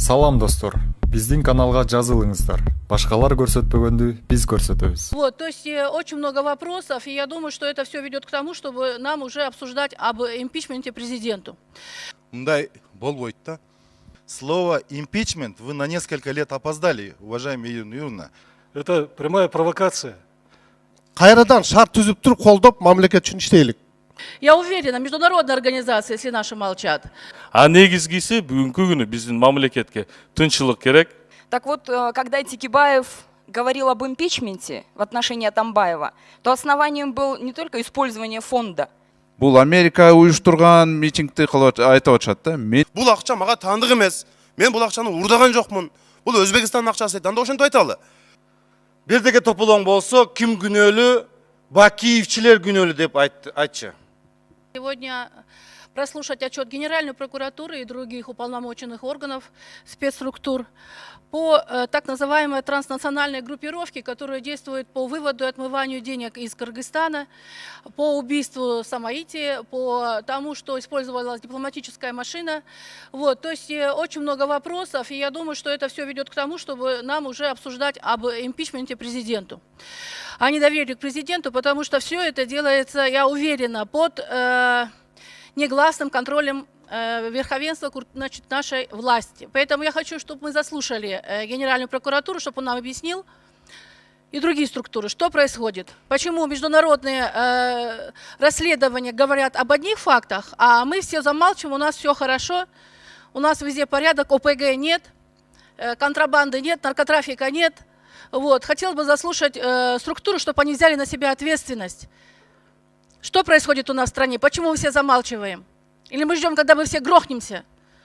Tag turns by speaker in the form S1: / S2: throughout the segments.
S1: Салам достор, биздин каналга жазылыңыздар. Башкалар көрсөтпөгөндү биз көрсөтөбүз.
S2: Вот, то есть очень много вопросов, и я думаю, что это все ведет к тому, чтобы нам уже обсуждать об импичменте президенту.
S3: Мындай болбойт да. Слово импичмент вы на несколько лет опоздали, уважаемая Ирина Юрьевна.
S4: Это прямая провокация.
S5: Кайрадан шарт түзүп туруп колдоп мамлекет үчүн иштейлик.
S2: Я уверена, международные организации, если наши молчат.
S6: А негизгиси бүгүнкү күнү биздин мамлекетке тынччылык керек.
S7: Так вот, когда Текебаев говорил об импичменте в отношении Атамбаева, то основанием был не только использование фонда.
S8: Бул Америка уюштурган митингди айтып атышат да.
S9: Бул акча мага таандык эмес. Мен бул акчаны урдаган жокмун. Бул Өзбекстандын акчасы. Анда ошентип айталы.
S10: Бирдеге тополоң болсо, ким күнөөлүү? Бакиевчилер күнөөлүү деп айтчы.
S2: Сегодня прослушать отчет Генеральной прокуратуры и других уполномоченных органов, спецструктур по так называемой транснациональной группировке, которая действует по выводу и отмыванию денег из Кыргызстана, по убийству Самаити, по тому, что использовалась дипломатическая машина. Вот, то есть очень много вопросов, и я думаю, что это все ведет к тому, чтобы нам уже обсуждать об импичменте президенту, а не доверие к президенту, потому что все это делается, я уверена, под негласным контролем верховенства, значит, нашей власти. Поэтому я хочу, чтобы мы заслушали Генеральную прокуратуру, чтобы он нам объяснил, и другие структуры, что происходит. Почему международные расследования говорят об одних фактах, а мы все замалчиваем, у нас все хорошо, у нас везде порядок, ОПГ нет, контрабанды нет, наркотрафика нет. Вот. Хотел бы заслушать структуру, чтобы они взяли на себя ответственность. Что происходит у нас в стране? Почему мы все замалчиваем? Или мы ждем, когда мы все грохнемся?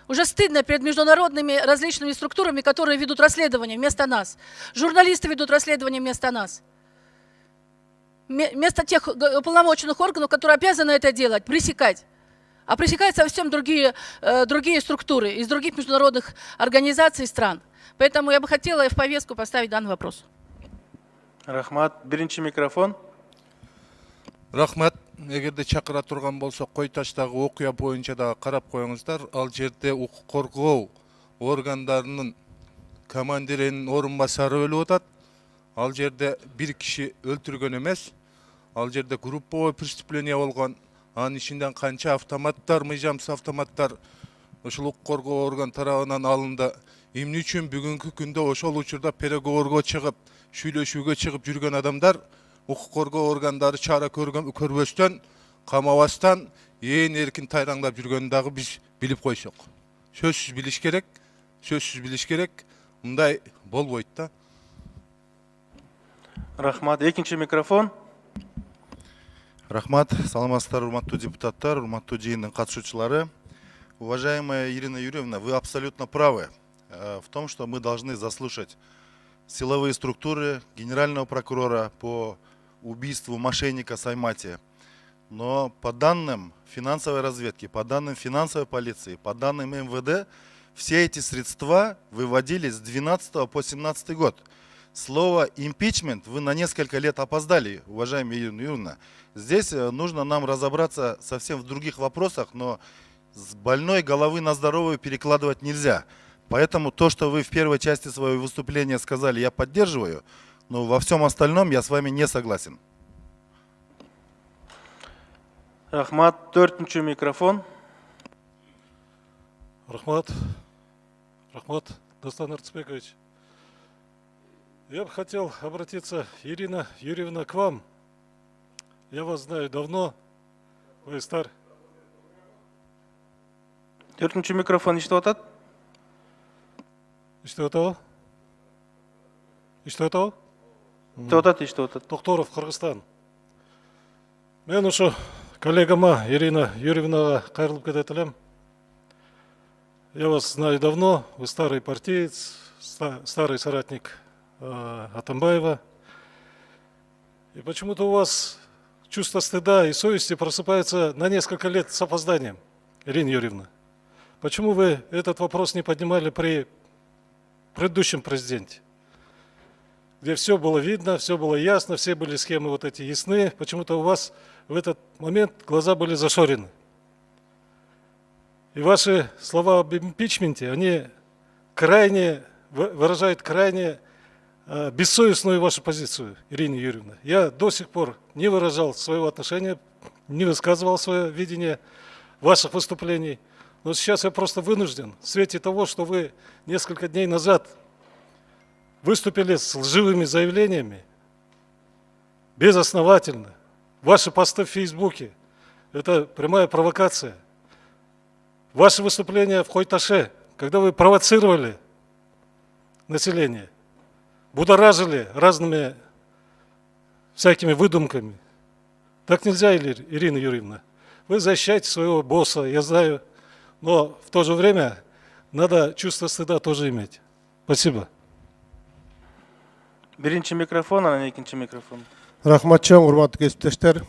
S2: Уже стыдно перед международными различными структурами, которые ведут расследование вместо нас. Журналисты ведут расследование вместо нас. Вместо тех уполномоченных органов, которые обязаны это делать, пресекать. А пресекают совсем другие структуры из других международных организаций и стран. Поэтому я бы хотела в повестку поставить данный вопрос.
S4: Рахмат. Биринчи микрофон.
S3: Рахмат. Эгерде чакыра турган болсо, Кой Таштагы окуя боюнча да карап коюңуздар. Ал жерде укук коргоо органдарынын командиринин орун басары өлүп атат. Ал жерде бир киши өлтүргөн эмес. Ал жерде групповой преступление болгон. Анын ичинден канча автоматтар, мыйжамсыз автоматтар ошол укук коргоо орган тарабынан алынды. Эмне үчүн бүгүнкү күндө ошол учурда переговорго чыгып, сүйлөшүүгө чыгып жүргөн адамдар укук коргоо органдары чара көрбөстөн, камабастан ээн эркин тайраңдап жүргөнүн дагы биз билип койсок. Сөзсүз билиш керек. Мындай болбойт да.
S4: Рахмат. Экинчи микрофон.
S3: Рахмат. Саламатсыздар, урматтуу депутаттар, урматтуу жыйындын катышуучулары. Уважаемая Ирина Юрьевна, вы абсолютно правы в том, что мы должны заслушать силовые структуры генерального прокурора по убийству мошенника Саймати. Но по данным финансовой разведки, по данным финансовой полиции, по данным МВД, все эти средства выводились с 2012 по 2017 год. Слово импичмент вы на несколько лет опоздали, уважаемая Ирина Юрьевна. Здесь нужно нам разобраться совсем в других вопросах, но с больной головы на здоровую перекладывать нельзя. Поэтому то, что вы в первой части своего выступления сказали, я поддерживаю, но во всем остальном я с вами не согласен.
S4: Рахмат. Төртүнчү микрофон. Рахмат, Достан Арцбекович. Я бы хотел обратиться, Ирина Юрьевна, к вам. Я вас знаю давно, вы стар. Төртүнчү микрофон иштеп атат? Иштеп атабы? Иштеп атабы? Иштеп атат. Токторов, Кыргызстан. Мен ушу коллегама Ирина Юрьевнага кайрылып кетет элем. Я вас знаю давно, вы старый партиец, старый соратник Атамбаева. И почему-то у вас чувство стыда и совести просыпается на несколько лет с опозданием, Ирина Юрьевна. Почему вы этот вопрос не поднимали при предыдущем президенте, где все было видно, все было ясно, все были схемы вот эти ясны? Почему-то у вас в этот момент глаза были зашорены. И ваши слова об импичменте, они выражает крайне бессовестную вашу позицию, Ирина Юрьевна. Я до сих пор не выражал своего отношения, не высказывал свое видение ваших выступлений. Но сейчас я просто вынужден, в свете того, что вы несколько дней назад выступили с лживыми заявлениями, безосновательно. Ваши посты в Фейсбуке – это прямая провокация. Ваши выступления в Хой-Таше, когда вы провоцировали население, будоражили разными всякими выдумками. Так нельзя, Ирина Юрьевна. Вы защищаете своего босса, я знаю, но в то же время надо чувство стыда тоже иметь. Спасибо.
S10: Birinchi mikrofon, ana ikkinchi mikrofon.
S5: Рахмат чоң, урматтуу кесиптештер.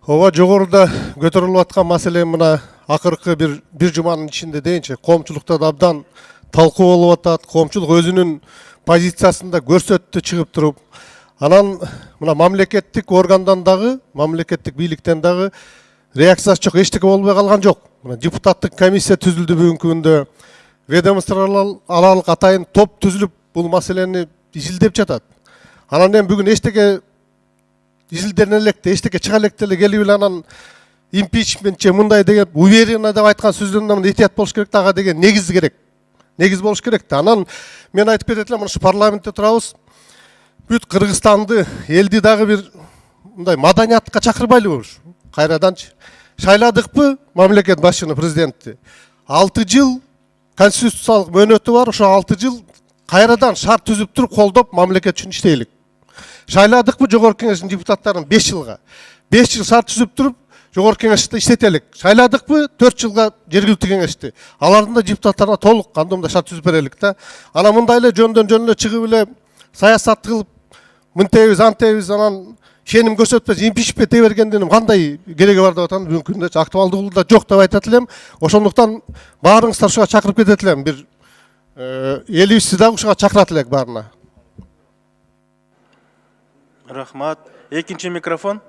S5: Ооба жогоруда көтөрүлүп аткан маселе мына акыркы бир жуманын ичинде дейинчи коомчулукта да абдан талкуу болуп атат. Коомчулук өзүнүн позициясында көрсөттү чыгып туруп. Анан мына мамлекеттик органдан дагы, мамлекеттик бийликтен дагы реакциясы жок, эчтеке болбой калган жок. Мына депутаттык комиссия түзүлдү бүгүнкү күндө. Ведомстволук атайын топ түзүлүп бул маселени изилдеп жатат. Анан эми бүгүн эчтеке изилдене электе, эчтеке чыга электе эле келип эле анан импичмент же мындай деген уверенно деп айткан сөздөрүнөн этият болуш керек, ага деген негиз керек. Негиз болуш керек да. Анан мен айтып кетет элем, ушу парламентте турабыз. Бүт Кыргызстанды, элди дагы бир мындай маданиятка чакырбайлыбы? Кайраданчы. Шайладыкпы мамлекет башчыны, президентти? 6 жыл конституциялык мөөнөтү бар, ошо 6 жыл кайрадан шарт түзүп туруп колдоп мамлекет үчүн иштейлик. Шайладыкпы жогорку кеңештин депутаттарын 5 жылга? 5 жыл шарт түзүп туруп жогорку кеңеште иштетелик. Шайладыкпы 4 жылга жергиликтүү кеңешти? Алардын да депутаттарына толук кандайда шарт түзүп берелик да. Анан мындай эле жөндөн эле чыгып эле саясат кылып мынтебиз, антебиз, анан ишеним көрсөтпөс, импичмент ете бергендин кандай кереги бар деп атам. Бүгүнкү күндө актуалдуулугу да жок деп айтат элем. Ошондуктан баарыңыздар ушуга чакырып кетет элем. Бир элибизди дагы ушуга чакырат элек баарына.
S10: Рахмат. Экинчи микрофон.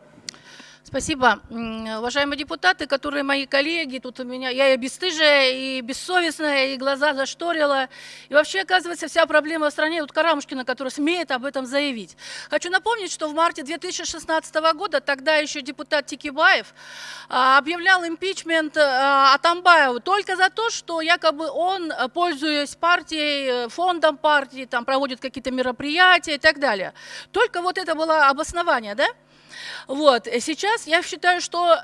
S2: Спасибо. Уважаемые депутаты, которые мои коллеги, тут у меня, я и бесстыжая, и бессовестная, и глаза зашторила. И вообще, оказывается, вся проблема в стране, вот Карамушкина, который смеет об этом заявить. Хочу напомнить, что в марте 2016 года тогда еще депутат Текибаев объявлял импичмент Атамбаеву только за то, что якобы он, пользуясь партией, фондом партии, там проводит какие-то мероприятия и так далее. Только вот это было обоснование, да? Вот. Сейчас я считаю, что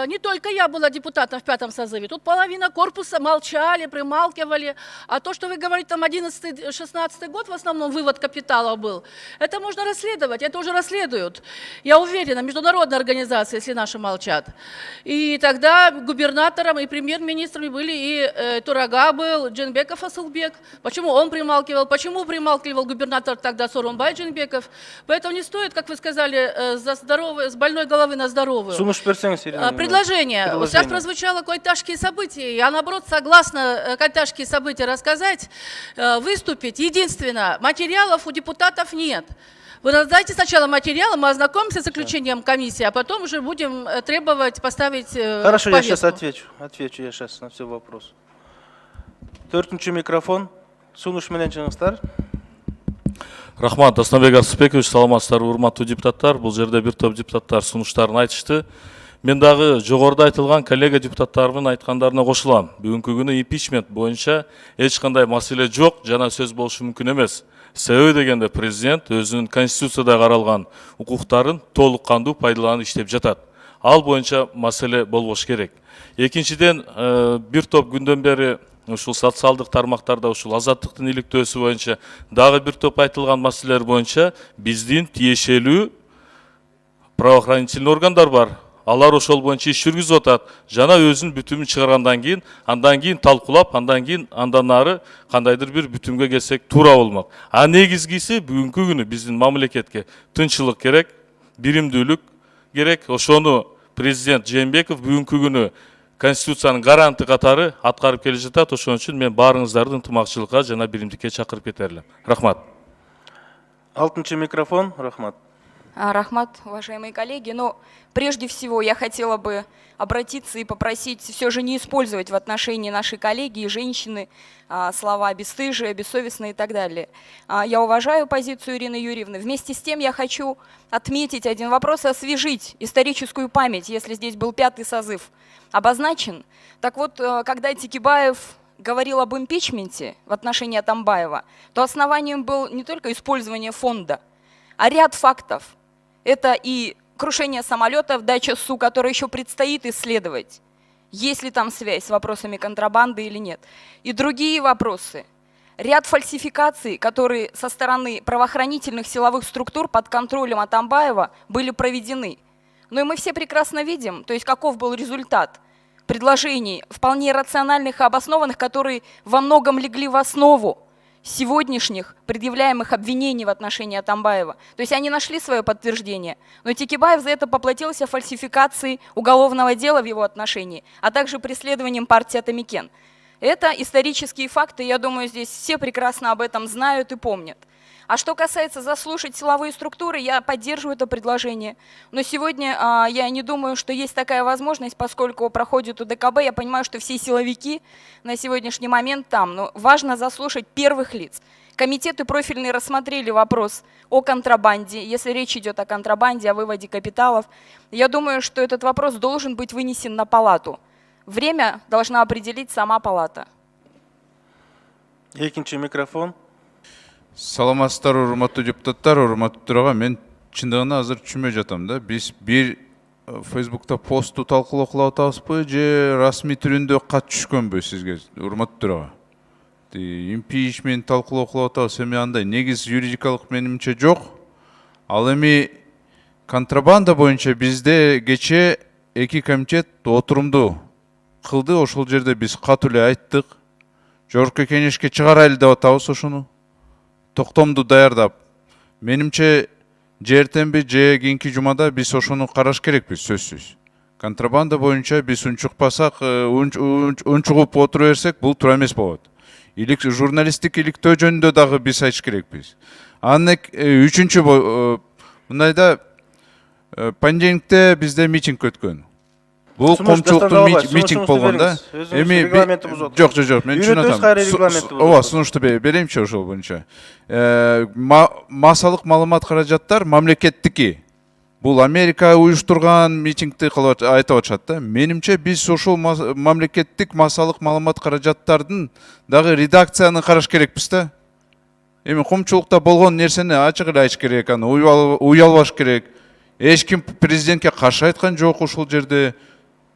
S2: не только я была депутатом в 5-м созыве, тут половина корпуса молчали, прималкивали, а то, что вы говорите, там 11-16 год в основном вывод капитала был, это можно расследовать, это уже расследуют. Я уверена, международные организации, если наши молчат. И тогда губернатором и премьер-министрами были и Турага был, Дженбеков Асылбек. Почему он прималкивал, почему прималкивал губернатор тогда Сооронбай Дженбеков? Поэтому не стоит, как вы сказали, с больной головы на здоровую. Предложение. Сейчас прозвучало кайташские события. Я, наоборот, согласна кайташские события рассказать, выступить. Единственное, материалов у депутатов нет. Вы дайте сначала материалы, мы ознакомимся с заключением комиссии, а потом уже будем требовать поставить
S10: Хорошо,
S2: повестку.
S10: я сейчас отвечу я сейчас на все вопросы. 4-ші микрофон. Сунуш менен чыгыңыздар.
S6: Рахмат, Аснабек Арсызбекович, саламатсыздар, урматтуу депутаттар. Бул жерде бир топ депутаттар сунуштарын айтышты. Мен дагы жогоруда айтылган коллега депутаттарымдын айткандарына кошулам. Бүгүнкү күнү импичмент боюнча эч кандай маселе жок, жана сөз болушу мүмкүн эмес. Себеби дегенде президент өзүнүн конституцияда каралган укуктарын толук кандуу пайдаланып иштеп жатат. Ал боюнча маселе болбош керек. Экинчиден, бир топ күндөн бери ушул социалдык тармактарда ушул азаттыктын иликтөөсү боюнча дагы бир топ айтылган маселелер боюнча биздин тиешелүү правоохранительный органдар бар. Алар ошол боюнча иш жүргүзүп атат. Жана өзүнүн бүтүмүн чыгаргандан кийин, андан кийин талкуулап, андан ары кандайдыр бир бүтүмгө келсек туура болмок. А негизгиси бүгүнкү күнү биздин мамлекетке тынччылык керек, биримдүүлүк керек. Ошону президент Жээнбеков бүгүнкү күнү Конституциянын гаранты катары аткарып келе жатат. Ошон үчүн мен баарыңыздарды ынтымакчылыкка жана биримдикке чакырып кетерлим. Рахмат.
S10: 6-ші микрофон. Рахмат.
S7: Рахмат, уважаемые коллеги. Но прежде всего я хотела бы обратиться и попросить все же не использовать в отношении нашей коллеги и женщины слова бесстыжие, бессовестные и так далее. Я уважаю позицию Ирины Юрьевны. Вместе с тем я хочу отметить один вопрос и освежить историческую память, если здесь был 5-й созыв обозначен. Так вот, когда Текебаев говорил об импичменте в отношении Атамбаева, то основанием было не только использование фонда, а ряд фактов. Это и крушение самолета в Дача-Су, которое еще предстоит исследовать, есть ли там связь с вопросами контрабанды или нет. И другие вопросы. Ряд фальсификаций, которые со стороны правоохранительных силовых структур под контролем Атамбаева были проведены. Ну и мы все прекрасно видим, то есть каков был результат предложений, вполне рациональных и обоснованных, которые во многом легли в основу сегодняшних предъявляемых обвинений в отношении Атамбаева. То есть они нашли свое подтверждение, но Текебаев за это поплатился фальсификацией уголовного дела в его отношении, а также преследованием партии Атамекен. Это исторические факты, я думаю, здесь все прекрасно об этом знают и помнят. А что касается заслушать силовые структуры, я поддерживаю это предложение. Но сегодня я не думаю, что есть такая возможность, поскольку проходит УДКБ. Я понимаю, что все силовики на сегодняшний момент там. Но важно заслушать первых лиц. Комитеты профильные рассмотрели вопрос о контрабанде. Если речь идет о контрабанде, о выводе капиталов, я думаю, что этот вопрос должен быть вынесен на палату. Время должна определить сама палата.
S11: Екінші микрофон.
S8: Саламатсыздар, урматтуу депутаттар, урматтуу төраға. Мен чындыгында азыр түшүнбөй жатам да. Биз бир Facebook'ta посту талкуулоо кылып атабызбы же расмий түрүндө кат түшкөнбү сизге, урматтуу төраға? Импичмент талкуулоо кылып атабыз, эми андай негиз юридикалык менимче жок. Ал эми контрабанда боюнча бизде кече 2 комитет отурумду кылды. Ошол жерде биз катуу эле айттык. Жогорку кеңешке чыгарайлы деп атабыз ошону. Токтомду даярдап. Менимче жертемби же кийинки жумада биз ошону караш керекпиз, сөзсүз. Контрабанда боюнча биз унчукпасак, унчугуп отура берсек, бул туура эмес болот. Журналисттик иликтөө жөнүндө дагы биз айтыш керекпиз. Анан үчүнчү мындайда понедельникте бизде митинг өткөн. Бул коомчулуктун митинг болгон да. Эми жок, мен түшүнөм. Ооба, сунушту берейинчи ошол боюнча. Массалык маалымат каражаттар мамлекеттики. Бул Америка уюштурган митингди кылып айтып атышат да. Менимче биз ошол мамлекеттик массалык маалымат каражаттардын дагы редакцияны караш керекпиз да. Эми коомчулукта болгон нерсени ачык эле айтыш керек, аны уялбаш керек. Эч ким президентке каршы айткан жок ошол жерде.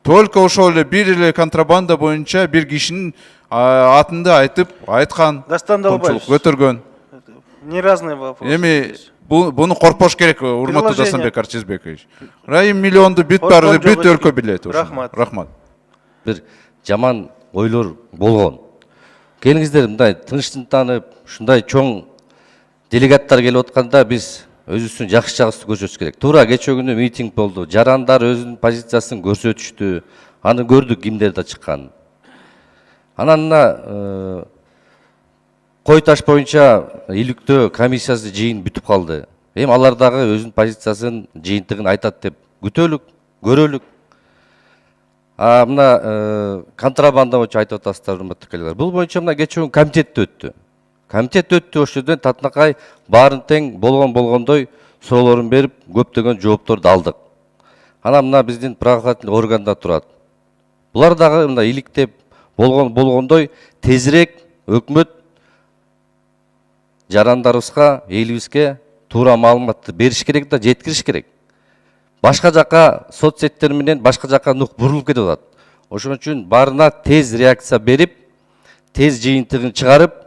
S8: Только ошол эле бир эле контрабанда боюнча бир кишинин атынды айтып, айткан, коомчулук көтөргөн.
S11: Не разные вопросы.
S8: Эми буну коркпош керек, урматтуу Дастанбек Арчизбекович. Райым миллионду бүт баары бүт өлкө билет. Рахмат.
S12: Бир жаман ойлор болгон. Келиңиздер мындай тынчтанып, ушундай чоң делегаттар келип атканда биз өзүбүздүн жакшы жагыбызды көрсөтүш керек. Туура кечээ күнү митинг болду. Жарандар өзүнүн позициясын көрсөтүштү. Аны көрдүк кимдер да чыккан. Анан кой таш боюнча иликтөө комиссиясы жыйын бүтүп калды. Эми алар дагы өзүнүн позициясын, жыйынтыгын айтат деп күтөлүк, көрөлүк. Мына контрабанда боюнча айтып атасыздар, урматтуу коллегалар. Бул боюнча мына кечээ күнү комитет өттү. Комитет өттү, ошол жерден татынакай баарын тең болгондой суроолорун берип, көптөгөн жоопторду алдык. Анан мына биздин правоохранительный органдар турат. Булар дагы мына иликтеп болгондой тезирээк өкмөт жарандарыбызга, элибизге туура маалыматты бериш керек да, жеткириш керек. Башка жака соцсеттер менен башка жака нук бурулуп кетип атат. Ошон үчүн баарына тез реакция берип, тез жыйынтыгын чыгарып,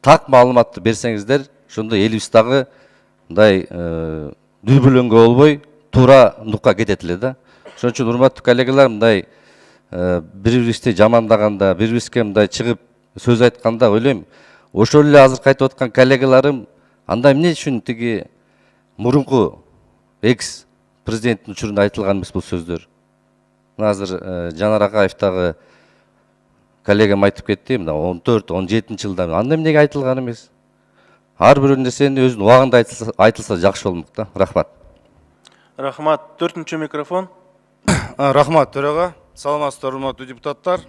S12: так маалыматты берсеңиздер, ошондо элибиз дагы мындай дүрбөлөңгө болбой, туура нукка кетет эле да. Ошон үчүн урматтуу коллегалар, мындай бири-бирибизди жамандаганда, бири-бирибизге мындай чыгып сөз айтканда ойлойм, ошол эле азыркы айтып аткан коллегаларым анда эмне үчүн тиги мурунку экс президенттин учурунда айтылган эмес бул сөздөр. Азыр Жанар Акаев дагы коллегам айтып кетти, мына 14-17 жылда анда эмнеге айтылган эмес? Ар бир нерсени өзүнүн убагында айтылса жакшы болмок да. Рахмат.
S11: Рахмат. 4-ші микрофон.
S10: Рахмат төраға. Саламатсыздар, урматтуу депутаттар.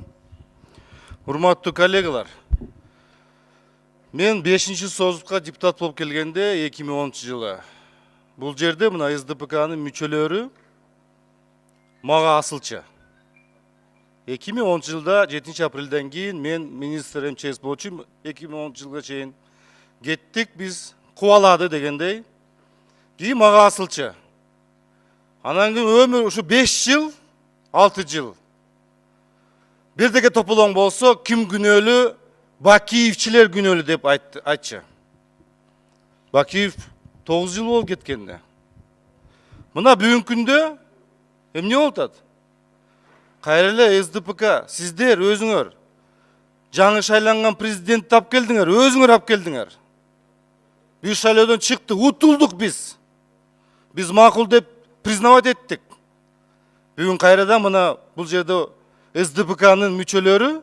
S10: Урматтуу коллегалар. Мен 5-ші созутқа депутат болып келгенде 2010 жылы. Бұл жерде мына СДПК-нын мүчөлөрү мага асылчы. 2010 жылда 7 апрелден кейін мен министр МЧС болчу 2010 жылға чейин кеттик биз кубалады дегендей. Кейін мага асылчы. Анан кейін өмір ушу 5 жыл, 6 жыл. Бирдеге тополоң болсо, ким күнөөлүү, Бакиевчилер күнөөлүү деп айтчы. Бакиев 9 жыл болуп кеткенде. Мына бүгүнкү күндө эмне болуп атат? Кайра эле СДПК, сиздер өзүңөр жаңы шайланган президентти алып келдиңер, өзүңөр алып келдиңер. Биз шайлоодон чыкты, утулдук биз. Биз макул деп признавать еттик. Бүгүн кайрадан мына бул жерде СДПК-нын мүчөлөрү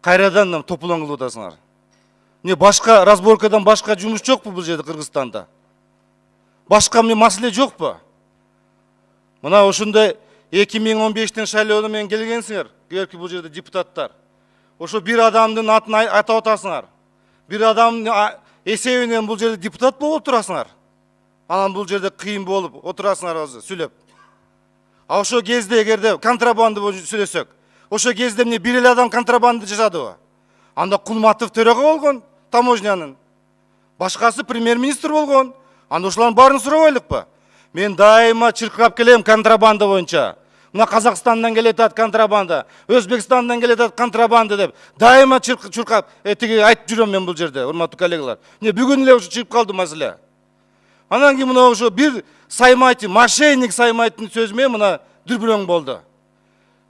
S10: кайрадан тополоң кылып атасыңар. Не башка разборкадан башка жумуш жокпу бул жерде Кыргызстанда? Башка маселе жокпу? Мына ошондой 2015-тен шайлоодон менен келгенсиңер, келки бул жерде депутаттар. Ошо бир адамдын атын атап атасыңар. Бир адамдын эсебинен бул жерде депутат болуп отурасыңар. Анан бул жерде кыйын болуп отурасыңар өзү сүйлөп. А ошо кезде эгерде контрабанда боюнча сүйлөсөк, ошо кезде эмне бир эле адам контрабанда жасадыбы? Анда Кулматов төрага болгон таможнянын. Башкасы премьер-министр болгон. Анда ошолордун баарын сурабайлыкпы? Мен дайыма чыркырап келем контрабанда боюнча. Мына Казакстандан келетат контрабанда, Өзбекстандан келетат контрабанда деп дайыма чыркап тиги айтып жүрөм мен бул жерде, урматтуу коллегалар. Эмне бүгүн эле ушу чыгып калды маселе. Анан кийин мына ошо бир Саймайтин, мошенник Саймайтин сөзү менен мына дүрбүрөң болду.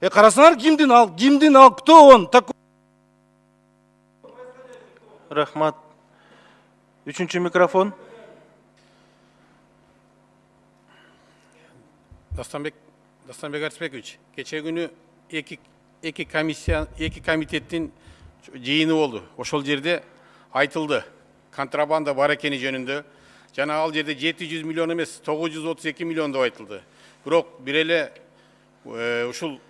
S10: Карасаңар кимдин ал, кто он такой?
S11: Рахмат. 3-ші микрофон.
S13: Дастанбек Арыспекович, кече күнү эки комитеттин жыйыны болду. Ошол жерде айтылды, контрабанда бар экени жөнүндө. Жана ал жерде 700 миллион эмес, 932 миллион деп айтылды. Бирок бир эле ушул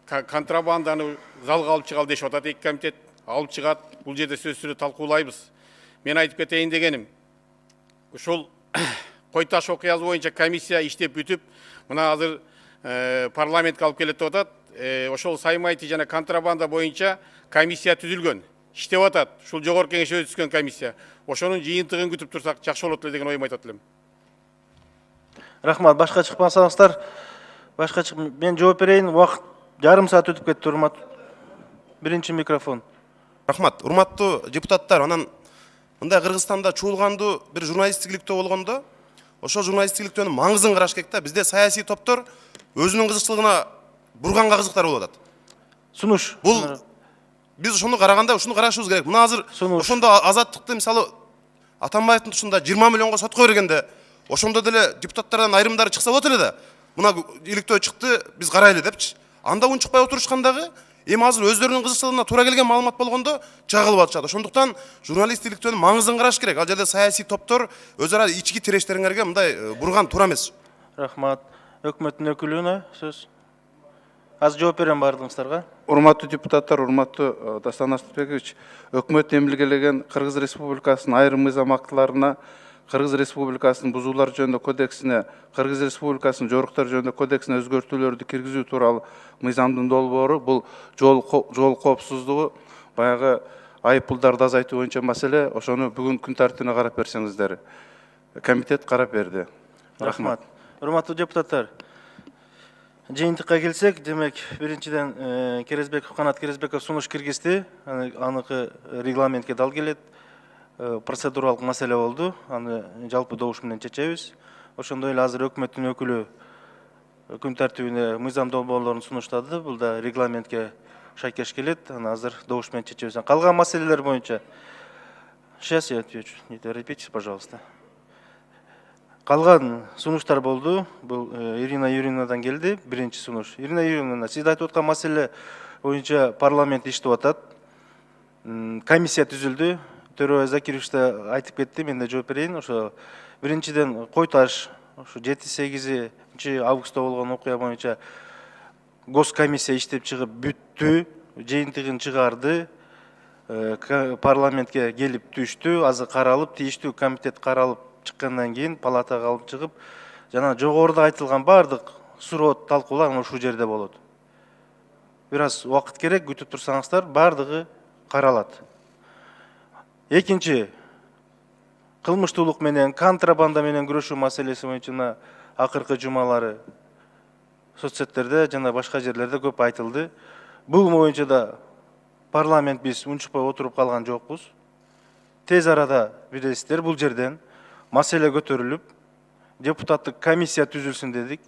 S13: контрабанданы залга алып чыгалы дешип атат эки комитет. Алып чыгат, бул жерде сөз сүрөт талкуулайбыз. Мен айтып кетейин дегеним, ушул Кой Таш окуясы боюнча комиссия иштеп бүтүп, мына азыр парламентке алып келет деп атат. Ошол Саймайти жана контрабанда боюнча комиссия түзүлгөн. Иштеп атат. Ушул жогорку кеңеште түзгөн комиссия. Ошонун жыйынтыгын күтүп турсак жакшы болот эле деген оюм айтат элем.
S11: Рахмат. Башка чыкпасаңыздар, мен жооп берейин. Убакыт жарым саат өтүп кетти, урмат. 1-ші микрофон.
S9: Рахмат. Урматтуу депутаттар, анан мындай Кыргызстанда чуулгандуу бир журналисттиктөө болгондо, ошол журналисттиктөөнүн маңызын караш керек да. Бизде саясий топтор өзүнүн кызыкчылыгына бурганга кызыктар болуп атат.
S11: Сунуш.
S9: Бул биз ошону караганда ушуну карашыбыз керек. Мына азыр ошондо Азаттыкты мисалы Атамбаевдин тушунда 20 миллионго сотко бергенде, ошондо деле депутаттардан айрымдары чыкса болот эле да. Мына иликтөө чыкты, биз карайлы депчи. Анда унчукпай отурушкандагы эми азыр өздөрүнүн кызыкчылыгына туура келген маалымат болгондо жагылып атышат. Ошондуктан журналист иликтөөнүн маңызын караш керек. Ал жерде саясий топтор өз ара ички тирештериңерге мындай бурган туура эмес.
S11: Рахмат. Өкмөттүн өкүлүнө сөз. Азыр жооп берем баардыгыңыздарга.
S8: Урматтуу депутаттар, урматтуу Дастан Арыспекович, өкмөт эмгилеген Кыргыз Республикасынын айрым мыйзам актыларына, Кыргыз Республикасынын бузуулар жөнүндө кодексине, Кыргыз Республикасынын жоруктар жөнүндө кодексине өзгөртүүлөрдү киргизүү тууралуу мыйзамдын долбоору, бул жол коопсуздугу, баягы айыппулдарды азайтуу боюнча маселе, ошону бүгүн күн тартибине карап берсеңиздер. Комитет карап берди.
S11: Рахмат. Урматтуу депутаттар, жыйынтыкка келсек, демек, биринчиден Канат Керезбеков сунуш киргизди, аныкы регламентке дал келет. Процедуралык маселе болду, аны жалпы добуш менен чечебиз. Ошондой эле азыр өкмөттүн өкүлү күн тартибине мыйзам долбоорлорун сунуштады. Бул да регламентке шайкеш келет. Аны азыр добуш менен чечебиз. Калган маселелер боюнча. Сейчас я отвечу. Не торопитесь, пожалуйста. Калган сунуштар болду. Бул Ирина Юрьевнадан келди, биринчи сунуш. Ирина Юрьевна, сиз айтып аткан маселе боюнча парламент иштеп атат. Комиссия түзүлдү. Төрөбай Закирович да айтып кетти, мен да жооп берейин. Ошо биринчиден Кой Таш ушу 7-8 августта болгон окуя боюнча госкомиссия иштеп чыгып бүттү, жыйынтыгын чыгарды, парламентке келип түштү, азыр каралып, тийиштүү комитет каралып чыккандан кийин палатага алып чыгып, жана жогоруда айтылган баардык суроо талкуулар ушул жерде болот. Бир аз убакыт керек, күтүп турсаңыздар, баардыгы каралат. Экинчи, кылмыштуулук менен, контрабанда менен күрөшүү маселеси боюнча акыркы жумалары соцсеттерде жана башка жерлерде көп айтылды. Бул боюнча да парламент биз унчукпай отуруп калган жокпуз. Тез арада билесиздер, бул жерден маселе көтөрүлүп, депутаттык комиссия түзүлсүн дедик.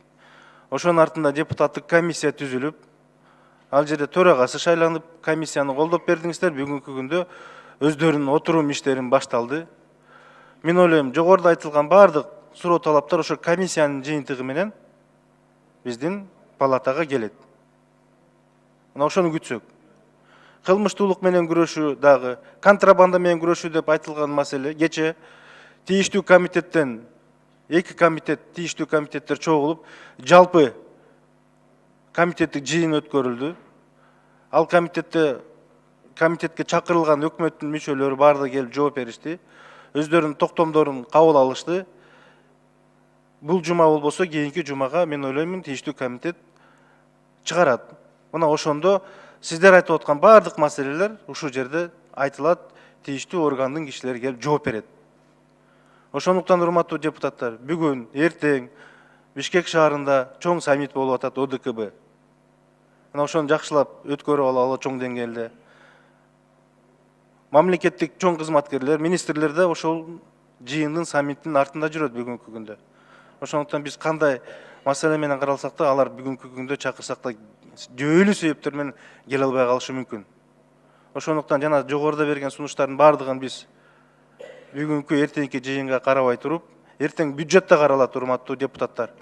S11: Ошонун артында депутаттык комиссия түзүлүп, ал жерде төрагасы шайланып, комиссияны колдоп бердиңиздер. Бүгүнкү күндө өздөрүнүн отурум иштерин башталды. Мен ойлойм, жогоруда айтылган баардык суроо талаптар ошо комиссиянын жыйынтыгы менен биздин палатага келет. Мына ошону күтсөк. Кылмыштуулук менен күрөшүү дагы, контрабанда менен күрөшүү деп айтылган маселе кече тийиштүү комитеттен тийиштүү комитеттер чогулуп, жалпы комитеттик жыйын өткөрүлдү. Ал комитетке чакырылган өкмөттүн мүчөлөрү баардыгы келип жооп беришти. Өздөрүнүн токтомдорун кабыл алышты. Бул жума болбосо кийинки жумага мен ойлоймун тийиштүү комитет чыгарат. Мына ошондо сиздер айтып аткан баардык маселелер ушул жерде айтылат, тийиштүү органдын кишилери келип жооп берет. Ошондуктан урматтуу депутаттар, бүгүн, эртең Бишкек шаарында чоң саммит болуп атат ОДКБ. Мына ошону жакшылап өткөрүп алалы чоң деңгээлде. Мамлекеттик чоң кызматкерлер, министрлер да ошол жыйындын, саммиттин артында жүрөт бүгүнкү күндө. Ошондуктан биз кандай маселе менен каралсак да, алар бүгүнкү күндө чакырсак да жүйөлүү себептер менен келе албай калышы мүмкүн. Ошондуктан жана жогоруда берген сунуштардын баардыгын биз бүгүнкү эртеңки жыйынга карабай туруп, эртең бюджетте каралат, урматтуу депутаттар.